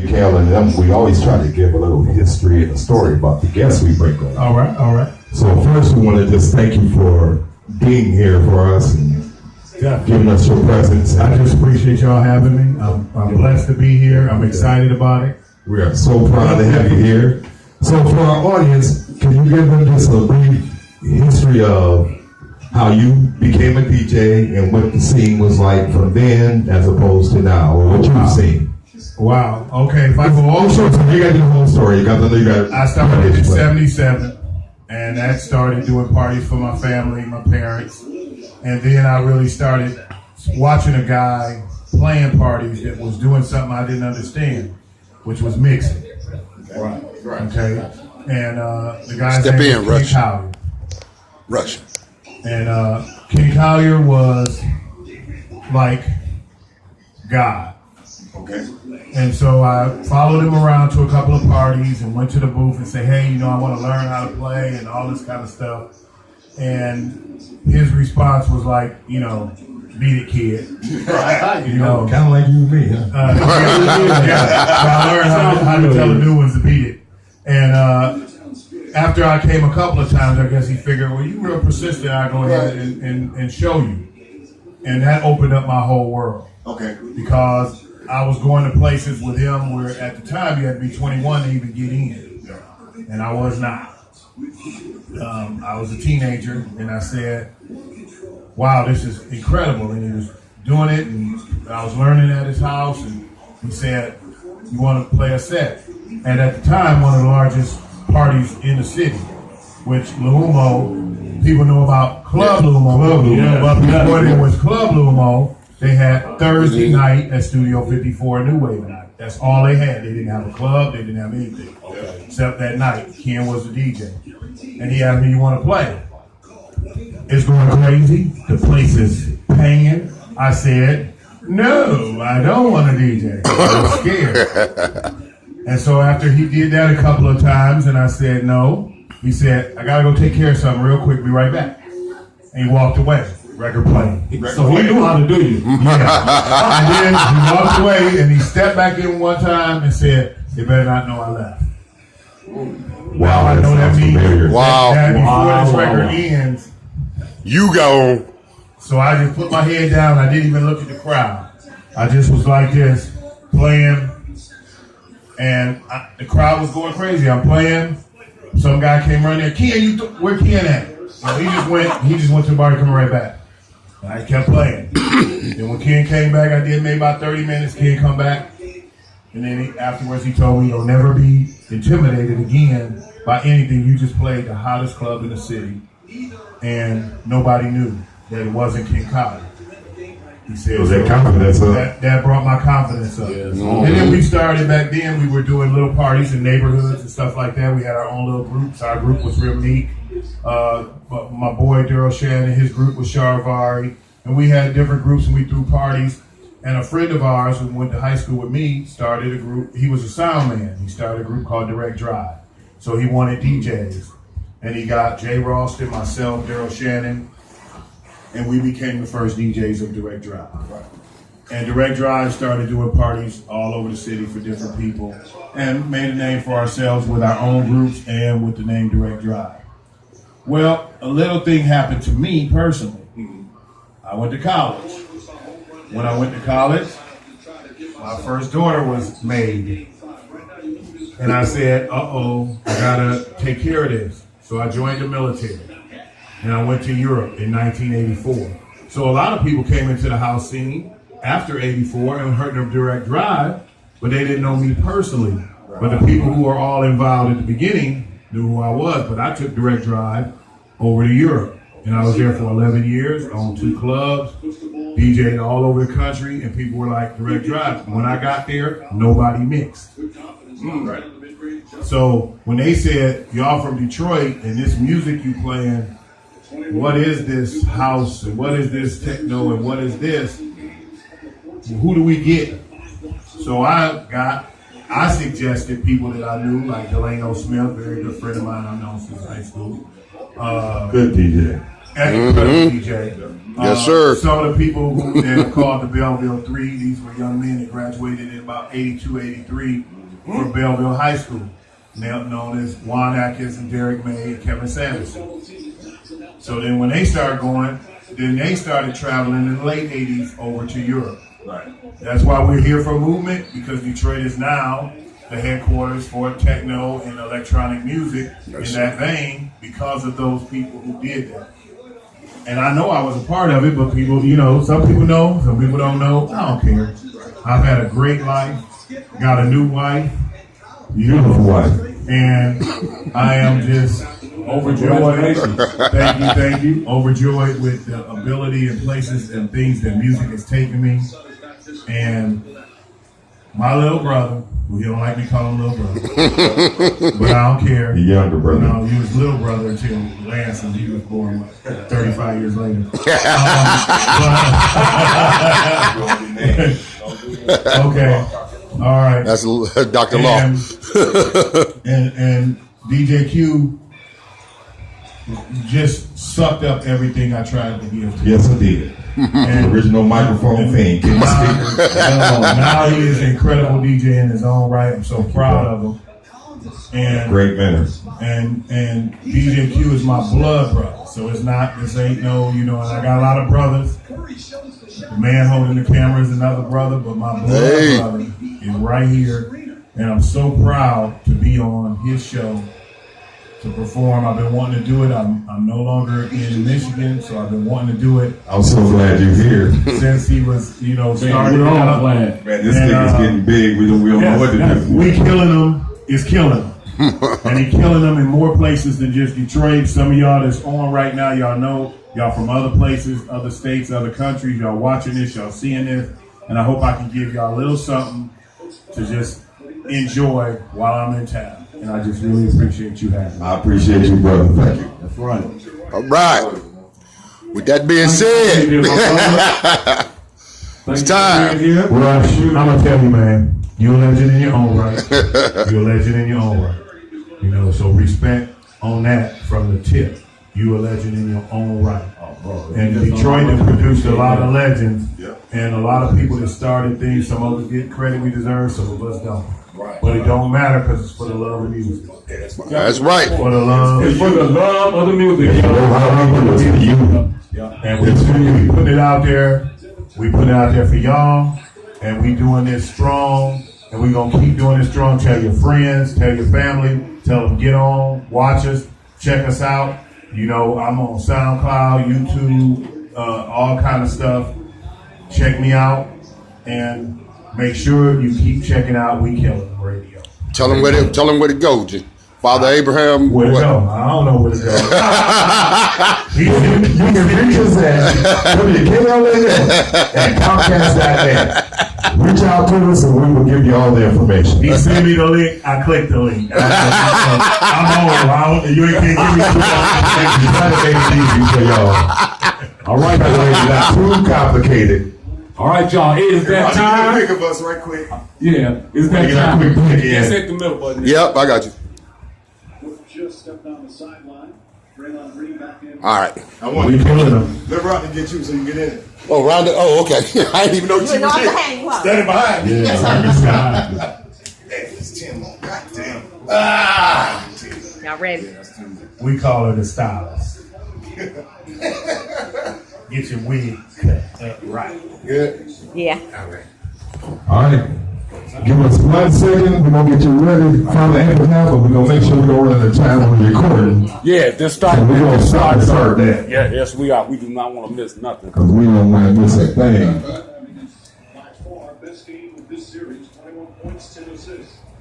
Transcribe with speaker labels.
Speaker 1: wklnm, we always try to give a little history and a story about the guests we bring on.
Speaker 2: All right.
Speaker 1: So first, we want to just thank you for being here for us and giving us your presence.
Speaker 2: I just appreciate y'all having me. I'm blessed to be here. I'm excited about it.
Speaker 1: We are so proud to have you here. So for our audience, can you give them just a brief history of how you became a DJ and what the scene was like from then as opposed to now, or what you've seen?
Speaker 2: Wow. Okay. If I go over,
Speaker 1: you got to do the whole story.
Speaker 2: I started in '77, and that started doing parties for my family, my parents, and then I really started watching a guy playing parties that was doing something I didn't understand, which was mixing.
Speaker 1: Right.
Speaker 2: Okay. And the guy's
Speaker 3: Step
Speaker 2: name
Speaker 3: in,
Speaker 2: was
Speaker 3: Rush.
Speaker 2: King Collier.
Speaker 3: Rush.
Speaker 2: And King Collier was like God.
Speaker 1: Okay.
Speaker 2: And so I followed him around to a couple of parties and went to the booth and said, hey, I want to learn how to play and all this kind of stuff. And his response was like, beat it, kid.
Speaker 1: Kind of like you and me, huh?
Speaker 2: So I learned how to tell the new ones to beat it. And after I came a couple of times, I guess he figured, well, you're real persistent. I'll go ahead and show you. And that opened up my whole world.
Speaker 1: Okay.
Speaker 2: Because I was going to places with him where at the time you had to be 21 to even get in. And I was not. I was a teenager, and I said, wow, this is incredible. And he was doing it, and I was learning at his house, and he said, you want to play a set? And at the time, one of the largest parties in the city, which Lumo, people know about Club Lumo. But before there was Club Lumo, they had Thursday night at Studio 54 New Wave night. That's all they had. They didn't have a club. They didn't have anything. Except that night. Ken was the DJ. And he asked me, you want to play? It's going crazy. The place is paying. I said, no, I don't want to DJ. I'm scared. And so after he did that a couple of times and I said no, he said, I got to go take care of something real quick. Be right back. And he walked away. Record playing.
Speaker 4: So he knew how to do you.
Speaker 2: Yeah. And then he walked away and he stepped back in one time and said, they better not know I left.
Speaker 1: Wow,
Speaker 2: I know that means
Speaker 3: Wow.
Speaker 2: that before this record ends,
Speaker 3: You go.
Speaker 2: so I just put my head down. I didn't even look at the crowd. I just was like this, playing, and the crowd was going crazy. I'm playing. Some guy came running there. Ken, where Ken at? So he just went to the bar and come right back. And I kept playing. Then when Ken came back, I did maybe about 30 minutes. Ken come back. And then afterwards he told me, you'll never be intimidated again by anything. You just played the hottest club in the city. And nobody knew that it wasn't King Collier. He said,
Speaker 1: Was that confidence up?
Speaker 2: That brought my confidence up.
Speaker 4: Yes.
Speaker 2: And then we started back then, we were doing little parties in neighborhoods and stuff like that. We had our own little groups. Our group was real neat. My boy Daryl Shannon, his group was Charivari. And we had different groups and we threw parties. And a friend of ours who went to high school with me started a group. He was a sound man. He started a group called Direct Drive. So he wanted DJs. And he got Jay Ralston, myself, Daryl Shannon, and we became the first DJs of Direct Drive. And Direct Drive started doing parties all over the city for different people and made a name for ourselves with our own groups and with the name Direct Drive. Well, a little thing happened to me personally. I went to college. When I went to college, my first daughter was made. And I said, I gotta take care of this. So I joined the military. And I went to Europe in 1984. So a lot of people came into the house scene after 84 and heard of Direct Drive, but they didn't know me personally. But the people who were all involved at the beginning knew who I was. But I took Direct Drive over to Europe. And I was there for 11 years, owned 2 clubs, DJed all over the country, and people were like, Direct Drive. When I got there, nobody mixed. Right. So when they said, y'all from Detroit, and this music you playing, what is this house, and what is this techno, and what is this? Who do we get? So I suggested people that I knew, like Delano Smith, very good friend of mine I've known since high school.
Speaker 1: Good DJ.
Speaker 2: Incredible DJ.
Speaker 3: Yes, sir.
Speaker 2: Some of the people who they are called the Belleville Three, these were young men that graduated in about 82, 83 from Belleville High School, now known as Juan Atkins and Derek May and Kevin Sanderson. So then when they started going, then they started traveling in the late 80s over to Europe. Right. That's why we're here for movement, because Detroit is now the headquarters for techno and electronic music in that vein because of those people who did that. And I know I was a part of it, but people, you know, some people know, some people don't know. I don't care. I've had a great life, got a new wife,
Speaker 1: Beautiful wife.
Speaker 2: and I am just overjoyed. Thank you. Overjoyed with the ability and places and things that music has taken me. And my little brother, well, you don't like me calling him little brother, but I don't care.
Speaker 1: The younger brother.
Speaker 2: No, he was little brother until Lance, and he was born 35 years later. Okay, all right.
Speaker 3: That's Dr. Law.
Speaker 2: And DJ Q just sucked up everything I tried to give to him.
Speaker 1: Yes, I did.
Speaker 2: And
Speaker 1: Original microphone thing.
Speaker 2: now he is an incredible DJ in his own right. I'm so proud of him. And
Speaker 1: Great manners.
Speaker 2: and DJ Q is my blood brother. So it's not, this ain't no, you know, and I got a lot of brothers. The man holding the camera is another brother, but my blood brother is right here. And I'm so proud to be on his show to perform. I've been wanting to do it. I'm no longer in Michigan, so I've been wanting to do it.
Speaker 1: I'm so glad you're here.
Speaker 2: Since he was, you know, starting out.
Speaker 1: Man, this thing is getting big. We don't know what to do.
Speaker 2: We killing him is killing him. And he killing them in more places than just Detroit. Some of y'all that's on right now, y'all know, y'all from other places, other states, other countries, y'all watching this, y'all seeing this. And I hope I can give y'all a little something to just enjoy while I'm in town. And I just really appreciate you having me.
Speaker 1: I appreciate you, brother. Thank you.
Speaker 2: That's right.
Speaker 3: All right. With that being said, it's time.
Speaker 2: Rush, I'm going to tell you, man, you're a legend in your own right. You're a legend in your own right. You know, so respect on that from the tip. You're a legend in your own right. And Detroit has produced a lot of legends, and a lot of people that started things. Some of us get credit we deserve, some of us don't. But it don't matter because it's for the love of music.
Speaker 3: That's right.
Speaker 2: For the love.
Speaker 4: It's for the love of the music.
Speaker 2: And we put it out there. We put it out there for y'all, and we doing this strong, and we gonna keep doing this strong. Tell your friends, tell your family, tell them get on, watch us, check us out. You know, I'm on SoundCloud, YouTube, all kind of stuff. Check me out, and make sure you keep checking out We Kill It Radio.
Speaker 3: Tell them where to go, G. Father Abraham.
Speaker 2: Where to go? I don't know where to go.
Speaker 1: You can reach us at wklnm and Comcast.net. Reach out to us and we will give you all the information.
Speaker 2: He sent me the link. I clicked the link. I'm on. You ain't can't give me too
Speaker 1: Try to make it easy for y'all.
Speaker 4: All right,
Speaker 1: By the way, it's not too complicated.
Speaker 4: all right, y'all. It is that time.
Speaker 5: Pick of us right quick.
Speaker 4: Yeah, it's that
Speaker 1: Get a
Speaker 4: time.
Speaker 1: quick pick in.
Speaker 4: Just hit the middle button.
Speaker 3: Yep, I got you.
Speaker 6: Just stepped on the sideline. Braylon Green back in.
Speaker 3: All right.
Speaker 5: I want
Speaker 2: We killing them.
Speaker 5: Let Rodney get you so you can get in it.
Speaker 3: Oh, round it. Oh, okay. I didn't even know she
Speaker 7: You know
Speaker 3: was
Speaker 7: I'm
Speaker 3: here.
Speaker 7: behind you up.
Speaker 5: Standing behind you.
Speaker 2: Yeah.
Speaker 5: It's Tim. God damn.
Speaker 7: Y'all ready?
Speaker 2: We call her the stylist. Get your wig cut up right.
Speaker 5: Good.
Speaker 7: Yeah.
Speaker 1: All right. Give us 1 second. We're going to get you ready. Father Abraham, but we're going to make sure we don't run out of time on the recording.
Speaker 4: Yeah, just start.
Speaker 1: And we're going to start that.
Speaker 4: Yeah, yes, we are. We do not want to miss nothing.
Speaker 1: Because we don't want to miss a thing.
Speaker 6: By far, best game of this series, 21 points, 10 assists.